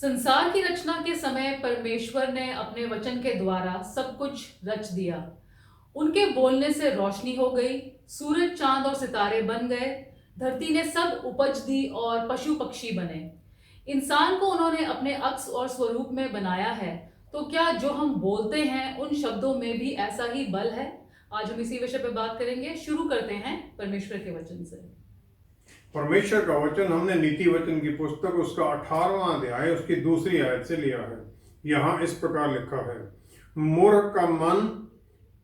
संसार की रचना के समय परमेश्वर ने अपने वचन के द्वारा सब कुछ रच दिया। उनके बोलने से रोशनी हो गई, सूरज, चांद और सितारे बन गए, धरती ने सब उपज दी और पशु पक्षी बने। इंसान को उन्होंने अपने अक्स और स्वरूप में बनाया है, तो क्या जो हम बोलते हैं उन शब्दों में भी ऐसा ही बल है? आज हम इसी विषय पर बात करेंगे। शुरू करते हैं परमेश्वर के वचन से। परमेश्वर का वचन हमने नीति वचन की पुस्तक उसका 18वां अध्याय उसकी दूसरी आयत से लिया है। यहाँ इस प्रकार लिखा है, मूर्ख का मन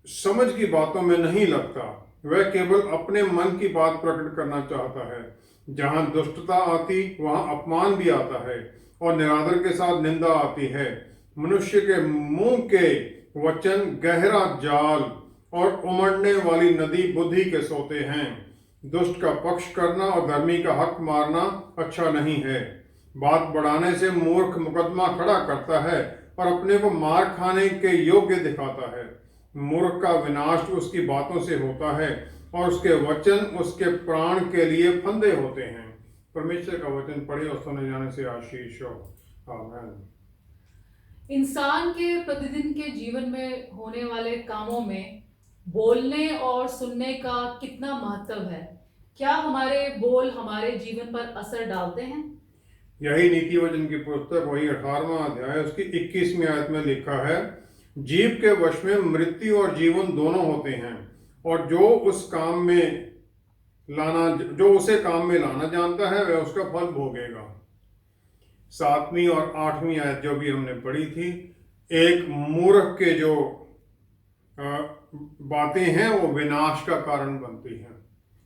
समझ की बातों में नहीं लगता, वह केवल अपने मन की बात प्रकट करना चाहता है। जहाँ दुष्टता आती वहाँ अपमान भी आता है और निरादर के साथ निंदा आती है। मनुष्य के मुंह के वचन गहरा जाल और उमड़ने वाली नदी बुद्धि के सोते हैं। दुष्ट का पक्ष करना और धर्मी का हक मारना अच्छा नहीं है। बात बढ़ाने से मूर्ख मुकदमा खड़ा करता है और अपने को मार खाने के योग्य दिखाता है। मूर्ख का विनाश उसकी बातों से होता है और उसके वचन उसके प्राण के लिए फंदे होते हैं। परमेश्वर का वचन पढ़े और सुने जाने से आशीष हो। आमीन। इंसान के प्रतिदिन के जीवन में होने वाले कामों में बोलने और सुनने का कितना महत्व है? क्या हमारे बोल हमारे जीवन पर असर डालते हैं? यही नीति वचन की पुस्तक वही 18वां अध्याय उसकी 21वीं आयत में लिखा है, जीव के वश में मृत्यु और जीवन दोनों होते हैं और जो उसे काम में लाना जानता है वह उसका फल भोगेगा। 7वीं और 8वीं आयत जो भी हमने पढ़ी थी, एक मूर्ख के जो बातें हैं वो विनाश का कारण बनती हैं,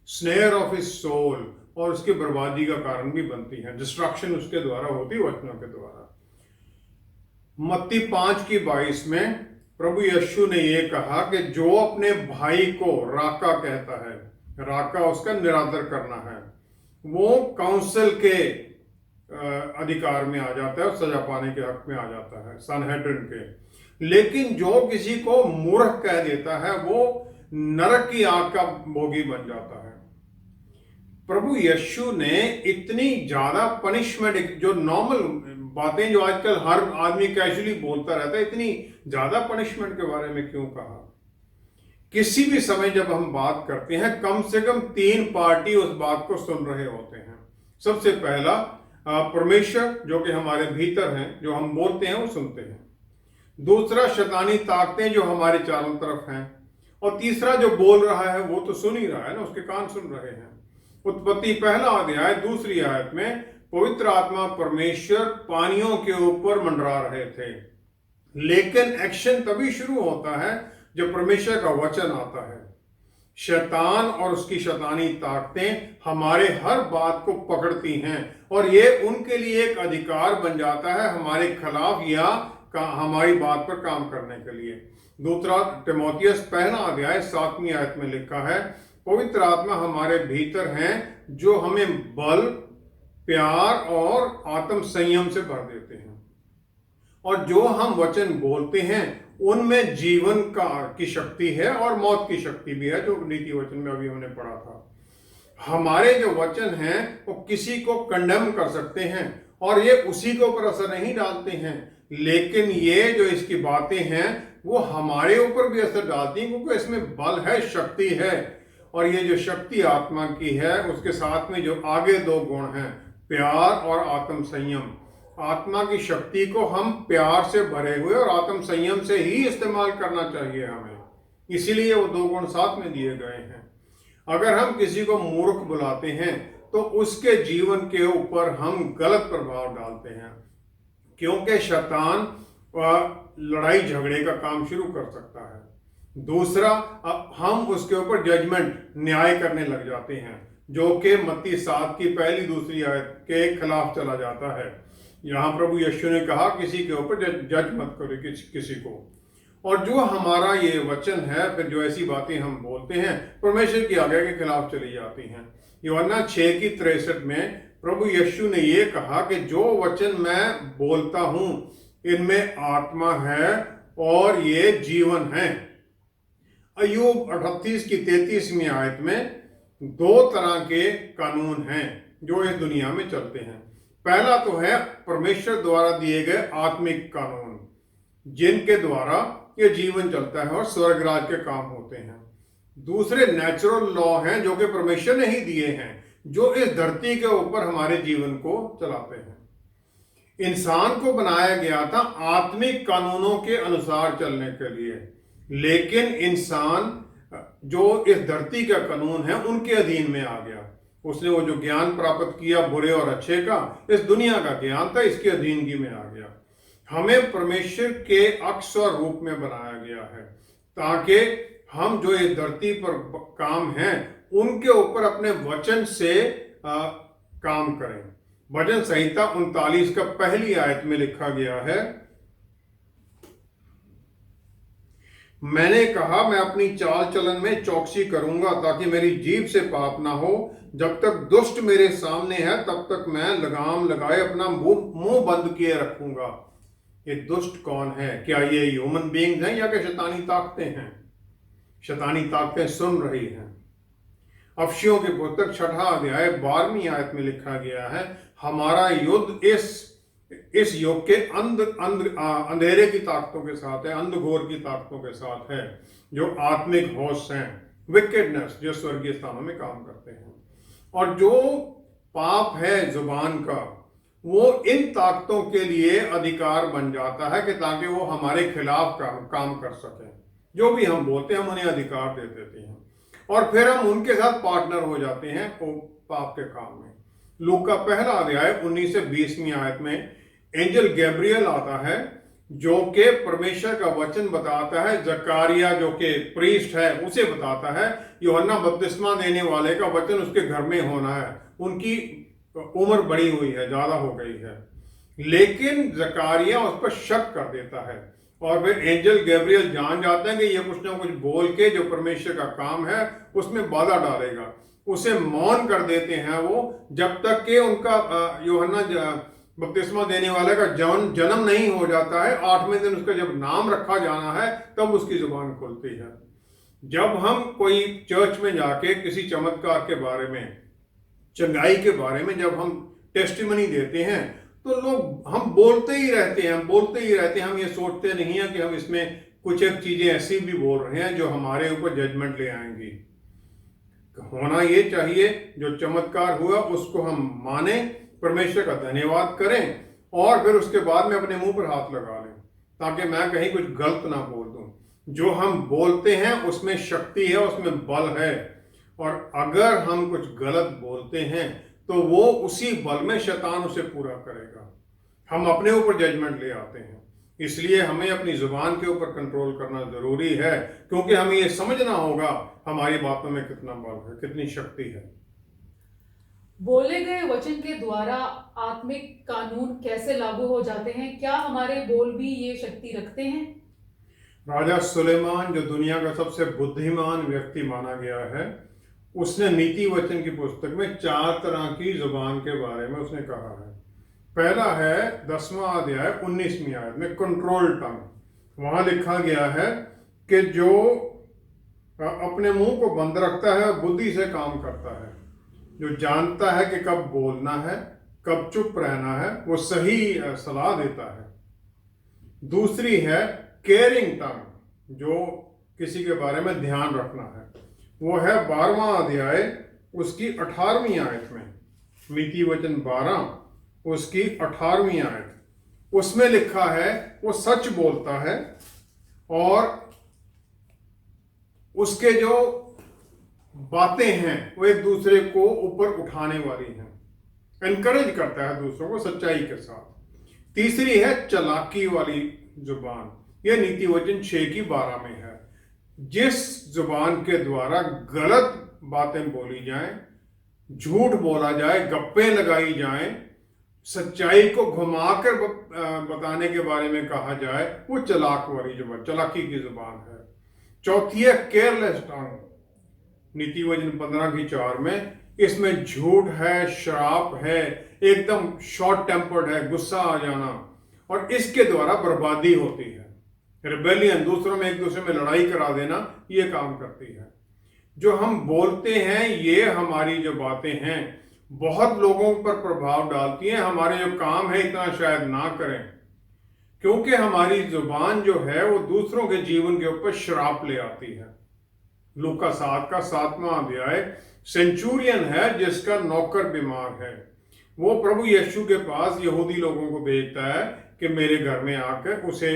स्नेयर ऑफ हिज सोल, और उसकी बर्बादी का कारण भी बनती है। डिस्ट्रक्शन उसके द्वारा होती है, वचनों के द्वारा। मत्ती 5:22 में प्रभु यीशु ने यह कहा कि जो अपने भाई को राका कहता है, राका उसका निरादर करना है, वो काउंसिल के अधिकार में आ जाता है और सजा पाने के हक में आ जाता है, सनहेड्रिन के। लेकिन जो किसी को मूर्ख कह देता है वो नरक की आग का भोगी बन जाता है। प्रभु यीशु ने इतनी ज्यादा पनिशमेंट, जो नॉर्मल बातें जो आजकल हर आदमी कैजुअली बोलता रहता है, इतनी ज्यादा पनिशमेंट के बारे में क्यों कहा? किसी भी समय जब हम बात करते हैं कम से कम 3 पार्टी उस बात को सुन रहे होते हैं। सबसे पहला परमेश्वर जो कि हमारे भीतर हैं, जो हम बोलते हैं वो सुनते हैं। दूसरा शैतानी ताकतें जो हमारे चारों तरफ हैं, और तीसरा जो बोल रहा है वो तो सुन ही रहा है ना, उसके कान सुन रहे हैं। उत्पत्ति 1 अध्याय 2 आयत में पवित्र आत्मा परमेश्वर पानियों के ऊपर मंडरा रहे थे, लेकिन एक्शन तभी शुरू होता है जब परमेश्वर का वचन आता है। शैतान और उसकी शैतानी ताकतें हमारे हर बात को पकड़ती हैं और ये उनके लिए एक अधिकार बन जाता है हमारे खिलाफ या हमारी बात पर काम करने के लिए। दूसरा तिमोथियस 1 अध्याय 7वीं आयत में लिखा है, पवित्र आत्मा हमारे भीतर हैं जो हमें बल, प्यार और आत्म संयम से भर देते हैं, और जो हम वचन बोलते हैं उनमें जीवन की शक्ति है और मौत की शक्ति भी है, जो नीति वचन में अभी हमने पढ़ा था। हमारे जो वचन हैं वो किसी को कंडेम कर सकते हैं और ये उसी के ऊपर असर नहीं डालते हैं, लेकिन ये जो इसकी बातें हैं वो हमारे ऊपर भी असर डालती हैं, क्योंकि इसमें बल है, शक्ति है। और ये जो शक्ति आत्मा की है उसके साथ में जो आगे 2 गुण हैं, प्यार और आत्म संयम। आत्मा की शक्ति को हम प्यार से भरे हुए और आत्म संयम से ही इस्तेमाल करना चाहिए हमें, इसीलिए वो 2 गुण साथ में दिए गए हैं। अगर हम किसी को मूर्ख बुलाते हैं तो उसके जीवन के ऊपर हम गलत प्रभाव डालते हैं, क्योंकि शैतान लड़ाई झगड़े का काम शुरू कर सकता है। दूसरा, हम उसके ऊपर जजमेंट, न्याय करने लग जाते हैं, जो कि मत्ती 7 की 1-2 आयत के खिलाफ चला जाता है। यहाँ प्रभु यीशु ने कहा किसी के ऊपर जज मत करो किसी को। और जो हमारा ये वचन है, फिर जो ऐसी बातें हम बोलते हैं परमेश्वर की आज्ञा के खिलाफ चली जाती हैं। यूहन्ना 6:63 में प्रभु यीशु ने ये कहा कि जो वचन मैं बोलता हूं इनमें आत्मा है और ये जीवन है। अय्यूब 38:33 आयत में 2 तरह के कानून हैं जो इस दुनिया में चलते हैं। पहला तो है परमेश्वर द्वारा दिए गए आत्मिक कानून, जिनके द्वारा ये जीवन चलता है और स्वर्गराज के काम होते हैं। दूसरे नेचुरल लॉ हैं जो कि परमेश्वर ने ही दिए हैं, जो इस धरती के ऊपर हमारे जीवन को चलाते हैं। इंसान को बनाया गया था आत्मिक कानूनों के अनुसार चलने के लिए, लेकिन इंसान जो इस धरती का कानून है उनके अधीन में आ गया। उसने वो जो ज्ञान प्राप्त किया बुरे और अच्छे का, इस दुनिया का ज्ञान था, इसकी अधीनगी में आ गया। हमें परमेश्वर के अक्स और रूप में बनाया गया है ताकि हम जो इस धरती पर काम हैं उनके ऊपर अपने वचन से काम करें। भजन संहिता 39 का पहली आयत में लिखा गया है, मैंने कहा मैं अपनी चाल चलन में चौकसी करूंगा ताकि मेरी जीभ से पाप ना हो। जब तक दुष्ट मेरे सामने है तब तक मैं लगाम लगाए अपना मुंह बंद किए रखूंगा। ये दुष्ट कौन है? क्या ये ह्यूमन बीइंग्स हैं या कि शैतानी ताकतें हैं? शैतानी ताकतें सुन रही हैं। अफशियों की पुस्तक 6 अध्याय 12वीं आयत में लिखा गया है, हमारा युद्ध इस युग के अंधेरे की ताकतों के साथ है, अंधघोर की ताकतों के साथ है, जो आत्मिक होश हैं, विकेडनेस, जो स्वर्गीय स्थानों में काम करते हैं। और जो पाप है जुबान का, वो इन ताकतों के लिए अधिकार बन जाता है कि ताकि वो हमारे खिलाफ काम कर सकें। जो भी हम बोलते हैं हम उन्हें अधिकार दे देते हैं और फिर हम उनके साथ पार्टनर हो जाते हैं पाप के काम में। लूका 1 अध्याय 19 से 20वीं आयत में एंजल गैब्रियल आता है जो कि परमेश्वर का वचन बताता है। जकारिया जो कि प्रीस्ट है उसे बताता है यूहन्ना बपतिस्मा देने वाले का वचन उसके घर में होना है। उनकी उम्र बड़ी हुई है, ज्यादा हो गई है, लेकिन जकारिया उस पर शक कर देता है और फिर एंजल गैब्रियल जान जाते हैं कि ये कुछ ना कुछ बोल के जो परमेश्वर का काम है उसमें बाधा डालेगा। उसे मौन कर देते हैं वो, जब तक कि उनका यूहन्ना बपतिस्मा देने वाले का जन्म नहीं हो जाता है। 8वें दिन उसका जब नाम रखा जाना है तब उसकी जुबान खुलती है। जब हम कोई चर्च में जाके किसी चमत्कार के बारे में, चंगाई के बारे में जब हम टेस्टिमनी देते हैं तो लोग हम बोलते ही रहते हैं। हम ये सोचते नहीं हैं कि हम इसमें कुछ एक चीजें ऐसी भी बोल रहे हैं जो हमारे ऊपर जजमेंट ले आएंगी। होना ये चाहिए जो चमत्कार हुआ उसको हम माने, परमेश्वर का धन्यवाद करें और फिर उसके बाद में अपने मुंह पर हाथ लगा लें ताकि मैं कहीं कुछ गलत ना बोल दूं। जो हम बोलते हैं उसमें शक्ति है, उसमें बल है, और अगर हम कुछ गलत बोलते हैं तो वो उसी बल में शैतान उसे पूरा करेगा। हम अपने ऊपर जजमेंट ले आते हैं, इसलिए हमें अपनी जुबान के ऊपर कंट्रोल करना जरूरी है, क्योंकि हमें ये समझना होगा हमारी बातों में कितना बल है, कितनी शक्ति है। बोले गए वचन के द्वारा आत्मिक कानून कैसे लागू हो जाते हैं? क्या हमारे बोल भी ये शक्ति रखते हैं? राजा सुलेमान जो दुनिया का सबसे बुद्धिमान व्यक्ति माना गया है, उसने नीति वचन की पुस्तक में 4 तरह की जुबान के बारे में उसने कहा है। पहला है 10वां अध्याय 19वीं आयत में कंट्रोल टंग। वहां लिखा गया है कि जो अपने मुंह को बंद रखता है बुद्धि से काम करता है, जो जानता है कि कब बोलना है कब चुप रहना है, वो सही सलाह देता है। दूसरी है केयरिंग टंग, जो किसी के बारे में ध्यान रखना है। वो है 12वां अध्याय उसकी 18वीं आयत में, नीति वचन 12 उसकी 18वीं आयत, उसमें लिखा है वो सच बोलता है और उसके जो बातें हैं वो एक दूसरे को ऊपर उठाने वाली हैं, एनकरेज करता है दूसरों को सच्चाई के साथ। तीसरी है चालाकी वाली जुबान, यह नीति वचन 6 की 12 में है। जिस जुबान के द्वारा गलत बातें बोली जाएं, झूठ बोला जाए, गप्पे लगाई जाएं, सच्चाई को घुमाकर बताने के बारे में कहा जाए, वो चालाक वाली जुबान, चालाकी की जुबान है। चौथी है केयरलेस टंग, नीति वचन 15 की 4 में। इसमें झूठ है, श्राप है, एकदम शॉर्ट टेम्पर्ड है, गुस्सा आ जाना, और इसके द्वारा बर्बादी होती है। रिबेलियन, दूसरों में एक दूसरे में लड़ाई करा देना, ये काम करती है। जो हम बोलते हैं, ये हमारी जो बातें हैं बहुत लोगों पर प्रभाव डालती हैं। हमारे जो काम है इतना शायद ना करें, क्योंकि हमारी जुबान जो है वो दूसरों के जीवन के ऊपर श्राप ले आती है। लूका 7 का 7वां अध्याय, सेंचुरियन है जिसका नौकर बीमार है, वो प्रभु यीशु के पास यहूदी लोगों को भेजता है कि मेरे घर में आकर उसे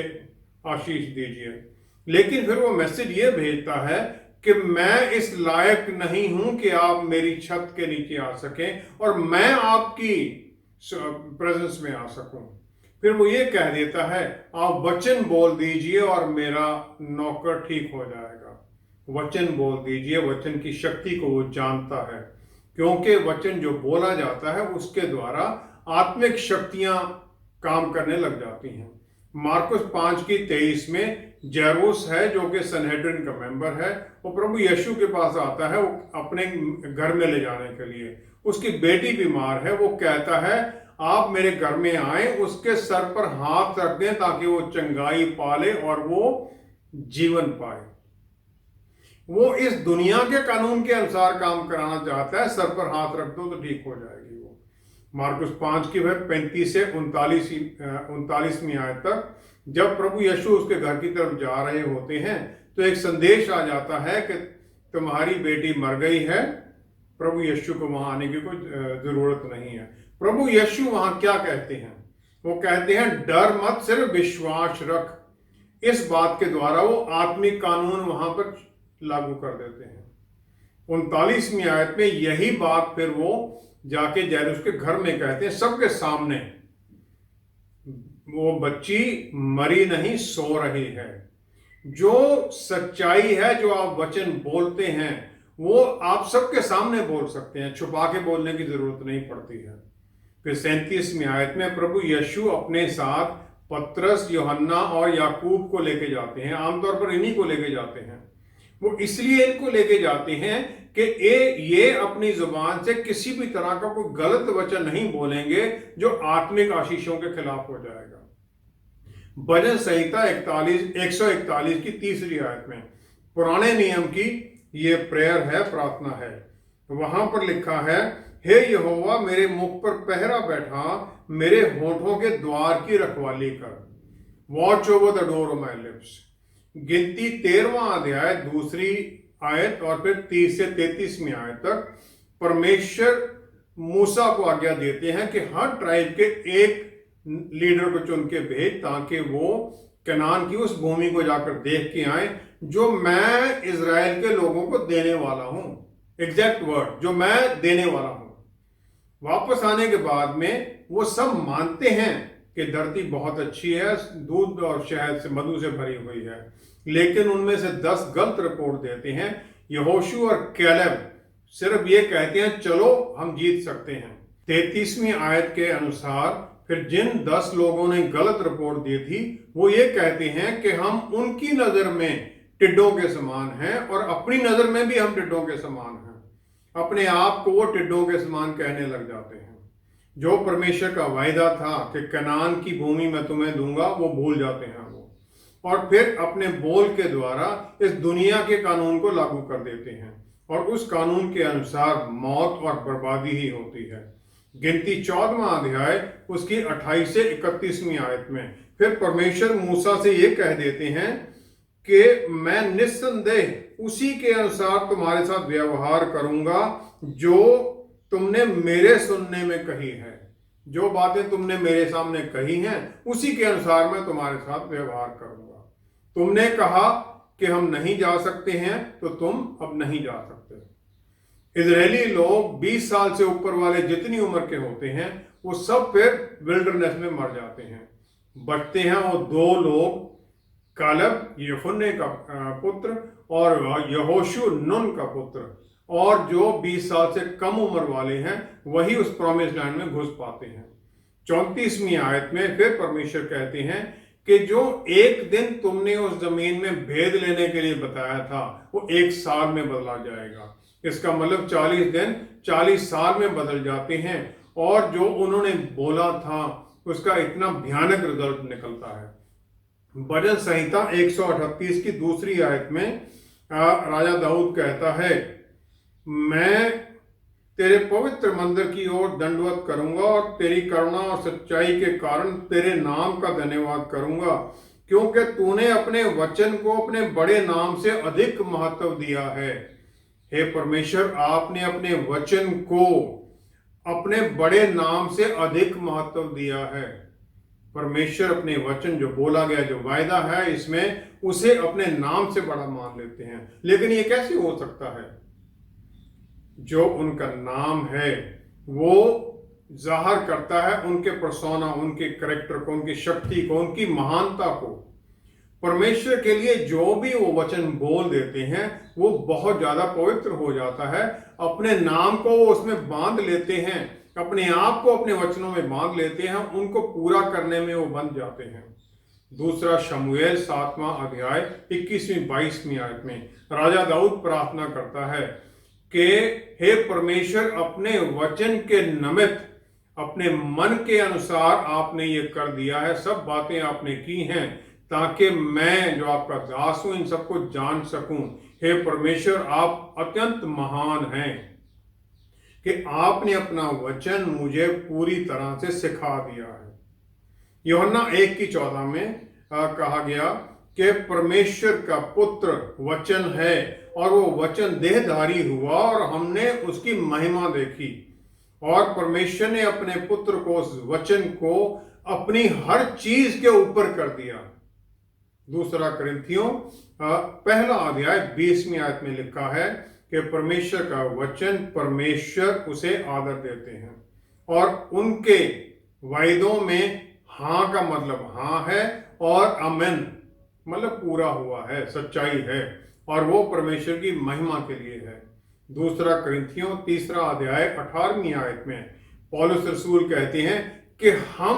आशीष दीजिए। लेकिन फिर वो मैसेज ये भेजता है कि मैं इस लायक नहीं हूं कि आप मेरी छत के नीचे आ सकें और मैं आपकी प्रेजेंस में आ सकूं। फिर वो ये कह देता है, आप वचन बोल दीजिए और मेरा नौकर ठीक हो जाएगा। वचन बोल दीजिए, वचन की शक्ति को वो जानता है, क्योंकि वचन जो बोला जाता है उसके द्वारा आत्मिक शक्तियां काम करने लग जाती हैं। मार्कुस 5:23 में जैरूस है जो कि सनहेड्रिन का मेंबर है, वो प्रभु यीशु के पास आता है वो अपने घर में ले जाने के लिए। उसकी बेटी बीमार है, वो कहता है आप मेरे घर में आए, उसके सर पर हाथ रख दें ताकि वो चंगाई पाले और वो जीवन पाए। वो इस दुनिया के कानून के अनुसार काम कराना चाहता है, सर पर हाथ रख दो तो ठीक हो जाएगी वो। मार्कुस 5:35 से 39वीं आयत तक, जब प्रभु यीशु उसके घर की तरफ जा रहे होते हैं तो एक संदेश आ जाता है कि तुम्हारी बेटी मर गई है। प्रभु यीशु को वहां आने की कोई जरूरत नहीं है। प्रभु यीशु वहां क्या कहते हैं? वो कहते हैं डर मत, सिर्फ विश्वास रख। इस बात के द्वारा वो आत्मिक कानून वहां पर लागू कर देते हैं। 39वीं आयत में यही बात फिर वो जाके जैरूस के घर में कहते हैं, सबके सामने। वो बच्ची मरी नहीं, सो रही है। जो सच्चाई है, जो आप वचन बोलते हैं, वो आप सबके सामने बोल सकते हैं, छुपा के बोलने की जरूरत नहीं पड़ती है। फिर 37वीं आयत में प्रभु यीशु अपने साथ पतरस, यूहन्ना और याकूब को लेके जाते हैं। आमतौर पर इन्हीं को लेके जाते हैं। वो इसलिए इनको लेके जाते हैं कि ये अपनी जुबान से किसी भी तरह का कोई गलत वचन नहीं बोलेंगे जो आत्मिक आशीषों के खिलाफ हो जाएगा। भजन संहिता 141 की 3री आयत में पुराने नियम की ये प्रेयर है, प्रार्थना है। वहां पर लिखा है, हे यहोवा मेरे मुख पर पहरा बैठा, मेरे होठों के द्वार की रखवाली कर। Watch over the door of my lips. गिनती 13वां अध्याय 2री आयत और फिर 30 से 33वीं आयत तक परमेश्वर मूसा को आज्ञा देते हैं कि हर ट्राइब के एक लीडर को चुन के भेज, ताकि वो कनान की उस भूमि को जाकर देख के आए जो मैं इजराइल के लोगों को देने वाला हूं। एग्जैक्ट वर्ड, जो मैं देने वाला हूं। वापस आने के बाद में वो सब मानते हैं कि धरती बहुत अच्छी है, दूध और शहद से, मधु से भरी हुई है, लेकिन उनमें से 10 गलत रिपोर्ट देते हैं। यहोशू और कैलेब सिर्फ ये कहते हैं चलो हम जीत सकते हैं। 33वीं आयत के अनुसार फिर जिन 10 लोगों ने गलत रिपोर्ट दी थी, वो ये कहते हैं कि हम उनकी नजर में टिड्डों के समान हैं और अपनी नजर में भी हम टिड्डों के समान हैं। अपने आप को वो टिड्डों के समान कहने लग जाते हैं। जो परमेश्वर का वायदा था कि कनान की भूमि मैं तुम्हें दूंगा, वो भूल जाते हैं वो, और फिर अपने बोल के द्वारा इस दुनिया के कानून को लागू कर देते हैं और उस कानून के अनुसार मौत और बर्बादी ही होती है। गिनती 14वां अध्याय उसकी 28 से 31वीं आयत में फिर परमेश्वर मूसा से ये कह देते हैं कि मैं निस्संदेह उसी के अनुसार तुम्हारे साथ व्यवहार करूंगा जो तुमने मेरे सुनने में कही है। जो बातें तुमने मेरे सामने कही हैं उसी के अनुसार मैं तुम्हारे साथ व्यवहार करूंगा। तुमने कहा कि हम नहीं जा सकते हैं, तो तुम अब नहीं जा सकते। इजरायली लोग 20 साल से ऊपर वाले जितनी उम्र के होते हैं वो सब फिर विल्डरनेस में मर जाते हैं। बचते हैं वो 2 लोग, कालेब यफुन्ने का पुत्र और यहोशू नून का पुत्र, और जो 20 साल से कम उम्र वाले हैं वही उस प्रॉमिस लैंड में घुस पाते हैं। 34वीं आयत में फिर परमेश्वर कहते हैं कि जो एक दिन तुमने उस जमीन में भेद लेने के लिए बताया था वो 1 साल में बदला जाएगा। इसका मतलब 40 दिन 40 साल में बदल जाते हैं, और जो उन्होंने बोला था उसका इतना भयानक रिजल्ट निकलता है। भजन संहिता 138 की 2री आयत में राजा दाऊद कहता है, मैं तेरे पवित्र मंदिर की ओर दंडवत करूंगा और तेरी करुणा और सच्चाई के कारण तेरे नाम का धन्यवाद करूंगा, क्योंकि तूने अपने वचन को अपने बड़े नाम से अधिक महत्व दिया है। हे परमेश्वर, आपने अपने वचन को अपने बड़े नाम से अधिक महत्व दिया है। परमेश्वर अपने वचन जो बोला गया, जो वायदा है, इसमें उसे अपने नाम से बड़ा मान लेते हैं। लेकिन ये कैसे हो सकता है? जो उनका नाम है वो जाहिर करता है उनके पर्सोना, उनके करेक्टर को, उनकी शक्ति को, उनकी महानता को। परमेश्वर के लिए जो भी वो वचन बोल देते हैं वो बहुत ज्यादा पवित्र हो जाता है। अपने नाम को वो उसमें बांध लेते हैं, अपने आप को अपने वचनों में बांध लेते हैं, उनको पूरा करने में वो बन जाते हैं। दूसरा शमूएल 7वां अध्याय 21वीं 22वीं आयत में राजा दाऊद प्रार्थना करता है कि हे परमेश्वर, अपने वचन के निमित्त अपने मन के अनुसार आपने ये कर दिया है, सब बातें आपने की हैं, ताकि मैं जो आपका दास हूं इन सबको जान सकूं। हे परमेश्वर, आप अत्यंत महान हैं कि आपने अपना वचन मुझे पूरी तरह से सिखा दिया है। यूहन्ना 1:14 में कहा गया कि परमेश्वर का पुत्र वचन है और वो वचन देहधारी हुआ और हमने उसकी महिमा देखी। और परमेश्वर ने अपने पुत्र को, उस वचन को अपनी हर चीज के ऊपर कर दिया। दूसरा कुरिन्थियों 1 अध्याय 20वीं आयत में लिखा है कि परमेश्वर का वचन, परमेश्वर उसे आदर देते हैं और उनके वायदों में हाँ का मतलब हाँ है और अमेन मतलब पूरा हुआ है, सच्चाई है, और वो परमेश्वर की महिमा के लिए है। दूसरा कुरिन्थियों 3 अध्याय 18वीं आयत में पौलुस रसूल कहते हैं कि हम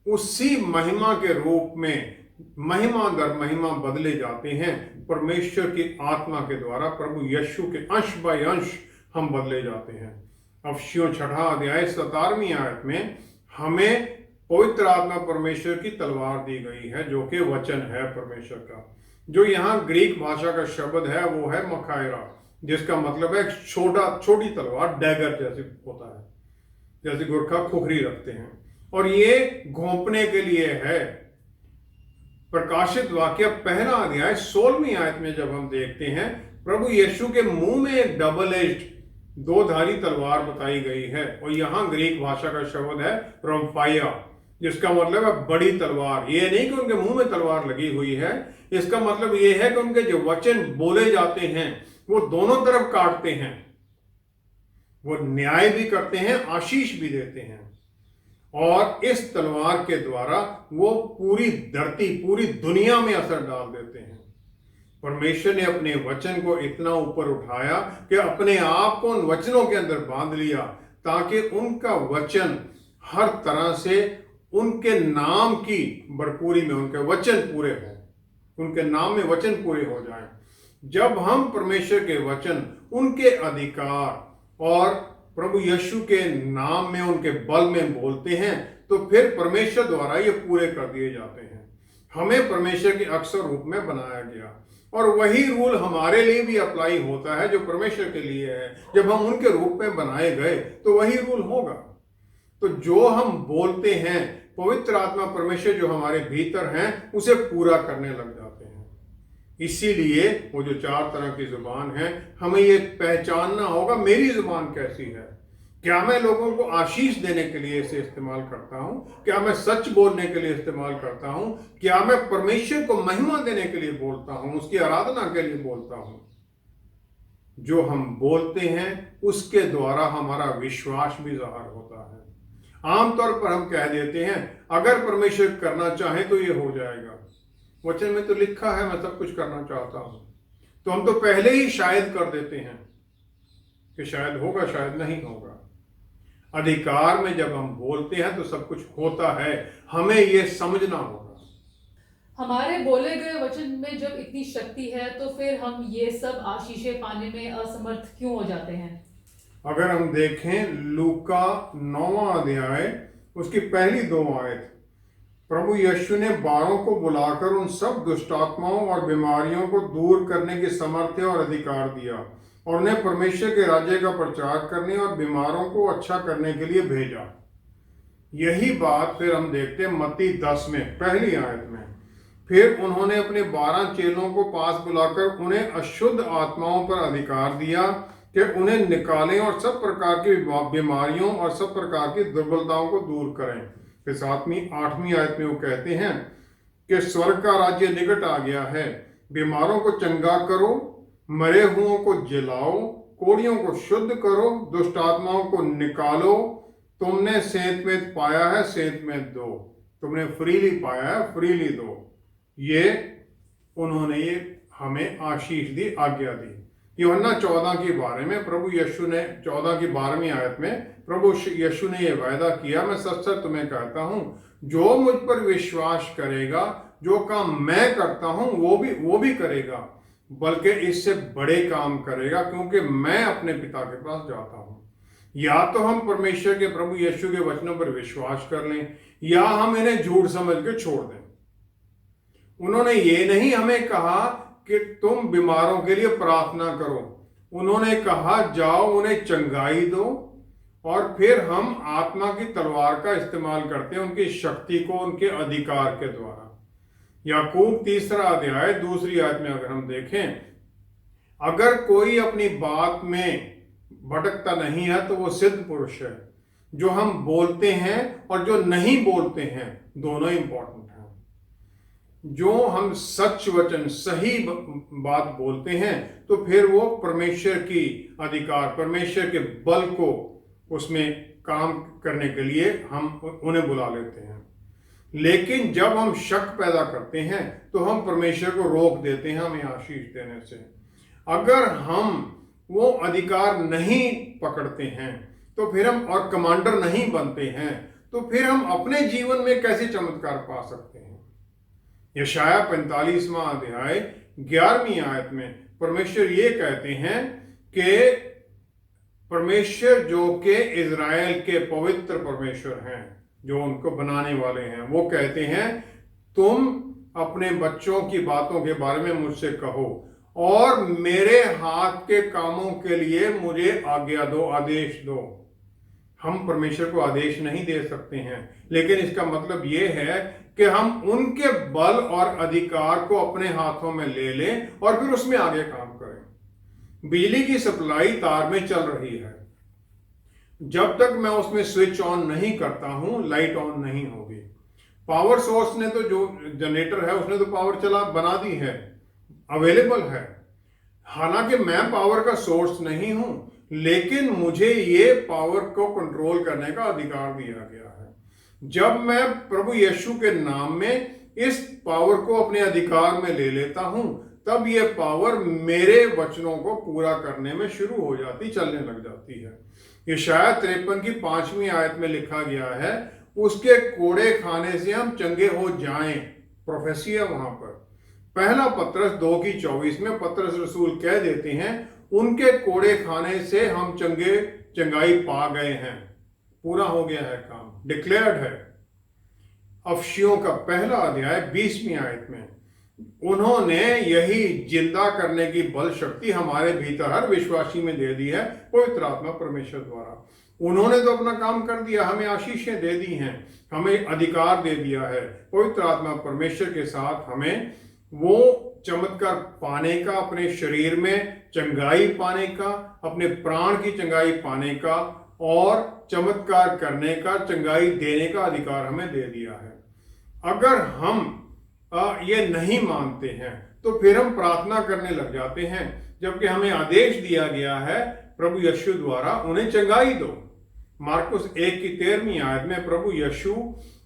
उसी महिमा के रूप में महिमा दर महिमा बदले जाते हैं। परमेश्वर की आत्मा के द्वारा प्रभु यीशु के अंश बाय अंश हम बदले जाते हैं। अफसियों 6 अध्याय 17वीं आयत में हमें पवित्र आत्मा परमेश्वर की तलवार दी गई है, जो कि वचन है परमेश्वर का। जो यहाँ ग्रीक भाषा का शब्द है वो है मखायरा, जिसका मतलब है छोटी तलवार, डैगर जैसे होता है, जैसे गोरखा खुखरी रखते हैं, और ये घोंपने के लिए है। प्रकाशित वाक्य 1 अध्याय 16वीं आयत में जब हम देखते हैं, प्रभु यीशु के मुंह में एक डबल एज्ड, दो-धारी तलवार बताई गई है, और यहां ग्रीक भाषा का शब्द है रम्फाइया, जिसका मतलब है बड़ी तलवार। ये नहीं कि उनके मुंह में तलवार लगी हुई है, इसका मतलब ये है कि उनके जो वचन बोले जाते हैं वो दोनों तरफ काटते हैं, वो न्याय भी करते हैं, आशीष भी देते हैं, और इस तलवार के द्वारा वो पूरी धरती, पूरी दुनिया में असर डाल देते हैं। परमेश्वर ने अपने वचन को इतना ऊपर उठाया कि अपने आप को उन वचनों के अंदर बांध लिया, ताकि उनका वचन हर तरह से उनके नाम की भरपूरी में उनके वचन पूरे हों, उनके नाम में वचन पूरे हो जाएं। जब हम परमेश्वर के वचन, उनके अधिकार और प्रभु यीशु के नाम में, उनके बल में बोलते हैं, तो फिर परमेश्वर द्वारा ये पूरे कर दिए जाते हैं। हमें परमेश्वर के अक्षर रूप में बनाया गया, और वही रूल हमारे लिए भी अप्लाई होता है जो परमेश्वर के लिए है। जब हम उनके रूप में बनाए गए तो वही रूल होगा। तो जो हम बोलते हैं, पवित्र आत्मा परमेश्वर जो हमारे भीतर हैं उसे पूरा करने लग जाते हैं। इसीलिए वो जो 4 तरह की जुबान है, हमें ये पहचानना होगा मेरी जुबान कैसी है। क्या मैं लोगों को आशीष देने के लिए इसे इस्तेमाल करता हूं? क्या मैं सच बोलने के लिए इस्तेमाल करता हूं? क्या मैं परमेश्वर को महिमा देने के लिए बोलता हूं, उसकी आराधना के लिए बोलता हूं? जो हम बोलते हैं उसके द्वारा हमारा विश्वास भी जाहिर होता है। आमतौर पर हम कह देते हैं अगर परमेश्वर करना चाहे तो ये हो जाएगा, वचन में तो लिखा है मैं सब कुछ करना चाहता हूं, तो हम तो पहले ही शायद कर देते हैं कि शायद होगा, शायद नहीं होगा। अधिकार में जब हम बोलते हैं तो सब कुछ होता है, हमें यह समझना होगा। हमारे बोले गए वचन में जब इतनी शक्ति है तो फिर हम ये सब आशीषें पाने में असमर्थ क्यों हो जाते हैं? अगर हम देखें लूका 9वां अध्याय उसकी पहली 2 आयत, प्रभु यीशु ने 12 को बुलाकर उन सब दुष्टात्माओं और बीमारियों को दूर करने की सामर्थ्य और अधिकार दिया। और उन्हें परमेश्वर के राज्य का प्रचार करने और बीमारों को अच्छा करने के लिए भेजा। यही बात फिर हम देखते हैं मत्ती 10 में पहली आयत में। फिर उन्होंने अपने 12 चेलों को पास बुलाकर उन्हें अशुद्ध आत्माओं पर अधिकार दिया कि उन्हें निकालें और सब प्रकार की बीमारियों और सब प्रकार की दुर्बलताओं को दूर करें। फिर 8वीं आयत में वो कहते हैं कि स्वर्ग का राज्य निकट आ गया है, बीमारों को चंगा करो, मरे हुओं को जिलाओ, कोढ़ियों को शुद्ध करो, दुष्ट आत्माओं को निकालो। तुमने सेंत में पाया है, सेंत में दो, तुमने फ्रीली पाया है, फ्रीली दो। ये उन्होंने ये हमें आशीष दी, आज्ञा दी। यूहन्ना 14 के बारे में प्रभु यीशु ने 14 की 12वीं आयत में प्रभु यीशु ने यह वायदा किया, मैं सच सच तुम्हें कहता हूं, जो मुझ पर विश्वास करेगा, जो काम मैं करता हूं वो भी करेगा, बल्कि इससे बड़े काम करेगा, क्योंकि मैं अपने पिता के पास जाता हूं। या तो हम परमेश्वर के प्रभु यीशु के वचनों पर विश्वास कर लें, या हम इन्हें झूठ समझ के छोड़ दें। उन्होंने ये नहीं हमें कहा कि तुम बीमारों के लिए प्रार्थना करो, उन्होंने कहा जाओ उन्हें चंगाई दो। और फिर हम आत्मा की तलवार का इस्तेमाल करते हैं उनकी शक्ति को, उनके अधिकार के द्वारा। याकूब 3 अध्याय 2 आयत में अगर हम देखें, अगर कोई अपनी बात में भटकता नहीं है तो वो सिद्ध पुरुष है। जो हम बोलते हैं और जो नहीं बोलते हैं दोनों इंपॉर्टेंट हैं। जो हम सच वचन सही बात बोलते हैं तो फिर वो परमेश्वर की अधिकार, परमेश्वर के बल को उसमें काम करने के लिए हम उन्हें बुला लेते हैं। लेकिन जब हम शक पैदा करते हैं तो हम परमेश्वर को रोक देते हैं हमें आशीष देने से। अगर हम वो अधिकार नहीं पकड़ते हैं तो फिर हम, और कमांडर नहीं बनते हैं तो फिर हम अपने जीवन में कैसे चमत्कार पा सकते हैं। यशाया 45वां अध्याय 11वीं आयत में परमेश्वर ये कहते हैं कि परमेश्वर जो कि इज़राइल के पवित्र परमेश्वर हैं, जो उनको बनाने वाले हैं, वो कहते हैं तुम अपने बच्चों की बातों के बारे में मुझसे कहो और मेरे हाथ के कामों के लिए मुझे आज्ञा दो, आदेश दो। हम परमेश्वर को आदेश नहीं दे सकते हैं, लेकिन इसका मतलब ये है कि हम उनके बल और अधिकार को अपने हाथों में ले लें और फिर उसमें आगे काम करें। बिजली की सप्लाई तार में चल रही है, जब तक मैं उसमें स्विच ऑन नहीं करता हूं लाइट ऑन नहीं होगी। पावर सोर्स ने तो, जो जनरेटर है उसने तो पावर चला बना दी है, अवेलेबल है। हालांकि मैं पावर का सोर्स नहीं हूं, लेकिन मुझे ये पावर को कंट्रोल करने का अधिकार दिया गया है। जब मैं प्रभु यीशु के नाम में इस पावर को अपने अधिकार में ले लेता हूं, तब ये पावर मेरे वचनों को पूरा करने में शुरू हो जाती, चलने लग जाती है। यशाया 53 की 5वीं आयत में लिखा गया है, उसके कोड़े खाने से हम चंगे हो जाएं। प्रोफेसी है वहां पर। पहला पत्रस 2 की 24 में पत्रस रसूल कह देते हैं, उनके कोड़े खाने से हम चंगाई पा गए हैं, पूरा हो गया है काम, डिक्लेयर्ड है। अफशियों का पहला अध्याय 20वीं आयत में उन्होंने यही जिंदा करने की बल शक्ति हमारे भीतर हर विश्वासी में दे दी है, पवित्र आत्मा परमेश्वर द्वारा। उन्होंने तो अपना काम कर दिया, हमें आशीषें दे दी हैं, हमें अधिकार दे दिया है। पवित्र आत्मा परमेश्वर के साथ हमें वो चमत्कार पाने का, अपने शरीर में चंगाई पाने का, अपने प्राण की चंगाई पाने का और चमत्कार करने का, चंगाई देने का अधिकार हमें दे दिया है। अगर हम ये नहीं मानते हैं तो फिर हम प्रार्थना करने लग जाते हैं, जबकि हमें आदेश दिया गया है प्रभु यीशु द्वारा, उन्हें चंगाई दो। मार्कुस 1 की 13वीं आयत में प्रभु यीशु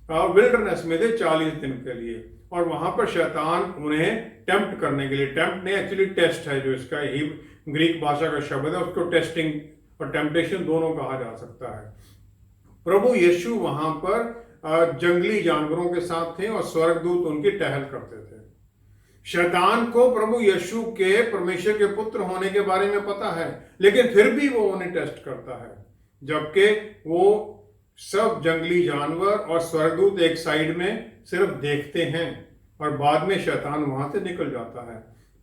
विल्डरनेस में थे 40 दिन के लिए, और वहां पर शैतान उन्हें टेम्प्ट करने के लिए, टेम्प्ट नहीं एक्चुअली टेस्ट है, जो इसका ही ग्रीक भाषा का शब्द है, उसको टेस्टिंग और टेम्पटेशन दोनों कहा जा सकता है। प्रभु यीशु वहां पर जंगली जानवरों के साथ थे और स्वर्गदूत उनकी टहल करते थे। शैतान को प्रभु यीशु के परमेश्वर के पुत्र होने के बारे में पता है, लेकिन फिर भी वो उन्हें टेस्ट करता है, जबकि वो सब जंगली जानवर और स्वर्गदूत एक साइड में सिर्फ देखते हैं और बाद में शैतान वहां से निकल जाता है।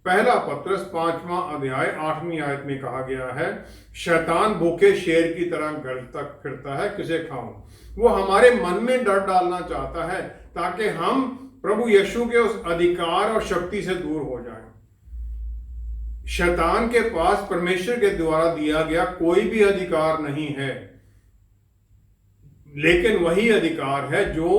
पहला पत्रस 5वां अध्याय 8वीं आयत में कहा गया है, शैतान भूखे शेर की तरह गलता फिरता है, किसे खाऊं। वो हमारे मन में डर डालना चाहता है ताकि हम प्रभु यीशु के उस अधिकार और शक्ति से दूर हो जाएं। शैतान के पास परमेश्वर के द्वारा दिया गया कोई भी अधिकार नहीं है, लेकिन वही अधिकार है जो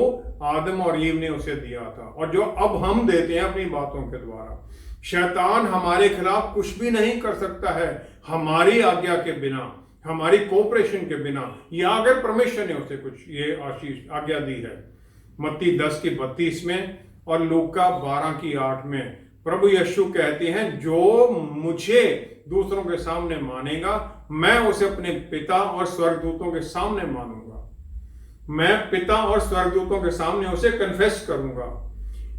आदम और ईव ने उसे दिया था और जो अब हम देते हैं अपनी बातों के द्वारा। शैतान हमारे खिलाफ कुछ भी नहीं कर सकता है हमारी आज्ञा के बिना, हमारी कोऑपरेशन के बिना, या अगर परमेश्वर ने उसे कुछ ये आशीष आज्ञा दी है। मत्ती 10:32 में और लूका 12:8 में प्रभु यीशु कहते हैं, जो मुझे दूसरों के सामने मानेगा मैं उसे अपने पिता और स्वर्गदूतों के सामने मानूंगा। मैं पिता और स्वर्गदूतों के सामने उसे कन्फेस करूंगा।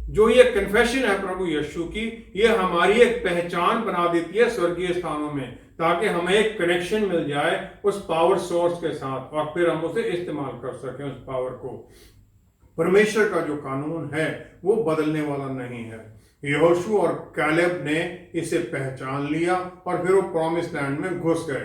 जो ये कन्फेशन है प्रभु यीशु की, ये हमारी एक पहचान बना देती है स्वर्गीय स्थानों में, ताकि हमें एक कनेक्शन मिल जाए उस पावर सोर्स के साथ और फिर हम उसे इस्तेमाल कर सकें उस पावर को। परमेश्वर का जो कानून है वो बदलने वाला नहीं है। यहोशू और कैलेब ने इसे पहचान लिया और फिर वो प्रॉमिस लैंड में घुस गए,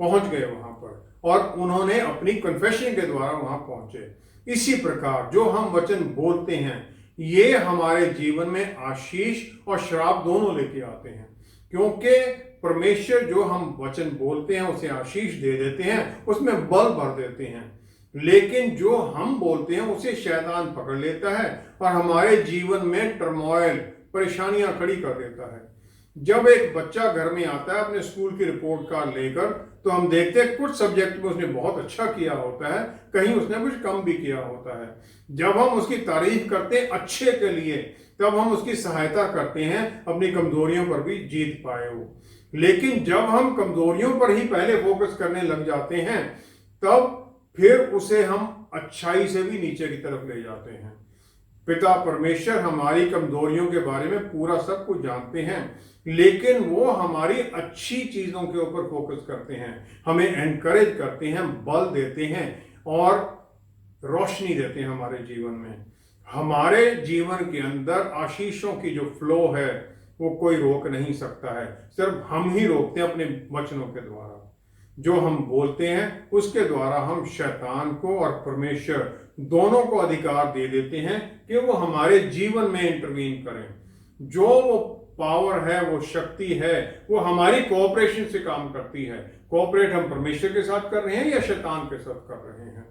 पहुंच गए वहां पर, और उन्होंने अपनी कन्फेशन के द्वारा वहां पहुंचे। इसी प्रकार जो हम वचन बोलते हैं ये हमारे जीवन में आशीष और श्राप दोनों लेके आते हैं, क्योंकि परमेश्वर जो हम वचन बोलते हैं उसे आशीष दे देते हैं, उसमें बल भर देते हैं। लेकिन जो हम बोलते हैं उसे शैतान पकड़ लेता है और हमारे जीवन में टर्मोइल, परेशानियां खड़ी कर देता है। जब एक बच्चा घर में आता है अपने स्कूल की रिपोर्ट कार्ड लेकर, तो हम देखते हैं कुछ सब्जेक्ट में उसने बहुत अच्छा किया होता है, कहीं उसने कुछ कम भी किया होता है। जब हम उसकी तारीफ करते हैं अच्छे के लिए, तब हम उसकी सहायता करते हैं अपनी कमजोरियों पर भी जीत पाए हो। लेकिन जब हम कमजोरियों पर ही पहले फोकस करने लग जाते हैं, तब फिर उसे हम अच्छाई से भी नीचे की तरफ ले जाते हैं। पिता परमेश्वर हमारी कमजोरियों के बारे में पूरा सब कुछ जानते हैं, लेकिन वो हमारी अच्छी चीजों के ऊपर फोकस करते हैं, हमें एनकरेज करते हैं, बल देते हैं और रोशनी देते हैं हमारे जीवन में। हमारे जीवन के अंदर आशीषों की जो फ्लो है वो कोई रोक नहीं सकता है, सिर्फ हम ही रोकते हैं अपने वचनों के द्वारा। जो हम बोलते हैं उसके द्वारा हम शैतान को और परमेश्वर दोनों को अधिकार दे देते हैं कि वो हमारे जीवन में इंटरवीन करें। जो वो पावर है, वो शक्ति है, वो हमारी कोऑपरेशन से काम करती है। कोऑपरेट हम परमेश्वर के साथ कर रहे हैं या शैतान के साथ कर रहे हैं।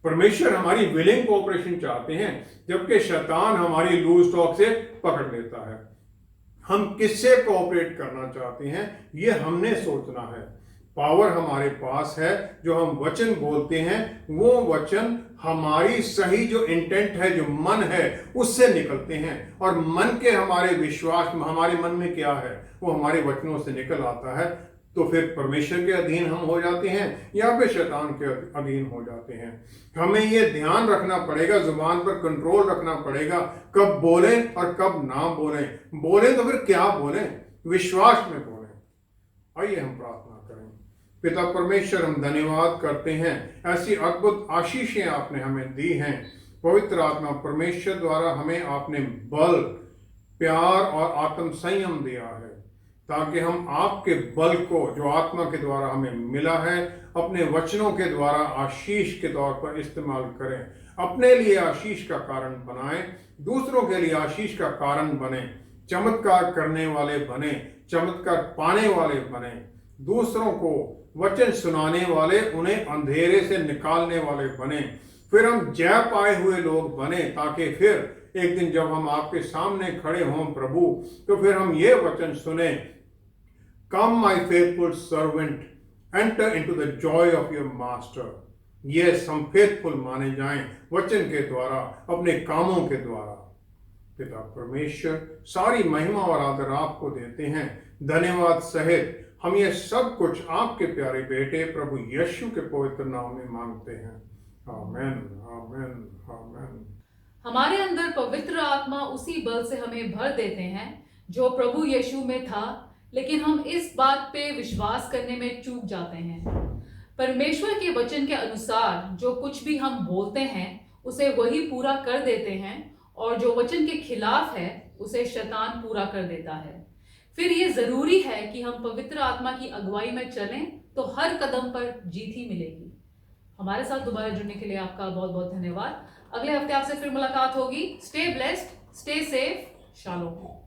परमेश्वर हमारी विलिंग कोऑपरेशन चाहते हैं, जबकि शैतान हमारी लूज टॉक से पकड़ लेता है। हम किससे कोऑपरेट करना चाहते हैं ये हमने सोचना है। पावर हमारे पास है, जो हम वचन बोलते हैं वो वचन हमारी सही जो इंटेंट है, जो मन है, उससे निकलते हैं। और मन के हमारे विश्वास, हमारे मन में क्या है वो हमारे वचनों से निकल आता है। तो फिर परमेश्वर के अधीन हम हो जाते हैं या फिर शैतान के अधीन हो जाते हैं। हमें ये ध्यान रखना पड़ेगा, जुबान पर कंट्रोल रखना पड़ेगा, कब बोलें और कब ना बोलें। बोलें तो फिर क्या बोलें, विश्वास में बोलें। आइए हम प्रार्थना करें। पिता परमेश्वर, हम धन्यवाद करते हैं, ऐसी अद्भुत आशीषें आपने हमें दी हैं। पवित्र आत्मा परमेश्वर द्वारा हमें आपने बल, प्यार और आत्म संयम दिया है, ताकि हम आपके बल को जो आत्मा के द्वारा हमें मिला है अपने वचनों के द्वारा आशीष के तौर पर इस्तेमाल करें। अपने लिए आशीष का कारण बनाएं, दूसरों के लिए आशीष का कारण बने, चमत्कार करने वाले बने, चमत्कार पाने वाले बने, दूसरों को वचन सुनाने वाले, उन्हें अंधेरे से निकालने वाले बने। फिर हम जय पाए हुए लोग बने, ताकि फिर एक दिन जब हम आपके सामने खड़े हों प्रभु, तो फिर हम ये वचन सुने, come my faithful servant, enter into the joy of your master. ये हम फेथफुल माने जाएं वचन के द्वारा, अपने कामों के द्वारा। पिता परमेश्वर, सारी महिमा और आदर आपको देते हैं। धन्यवाद सहित हम ये सब कुछ आपके प्यारे बेटे प्रभु यीशु के पवित्र नाम में मांगते हैं। आमेन, आमेन, आमेन। हमारे अंदर पवित्र आत्मा उसी बल से हमें भर देते हैं जो प्रभु यीशु में था, लेकिन हम इस बात पे विश्वास करने में चूक जाते हैं। परमेश्वर के वचन के अनुसार जो कुछ भी हम बोलते हैं उसे वही पूरा कर देते हैं, और जो वचन के खिलाफ है उसे शैतान पूरा कर देता है। फिर ये जरूरी है कि हम पवित्र आत्मा की अगुवाई में चलें तो हर कदम पर जीत ही मिलेगी। हमारे साथ दोबारा जुड़ने के लिए आपका बहुत बहुत धन्यवाद। अगले हफ्ते आपसे फिर मुलाकात होगी। Stay blessed, stay safe, shalom.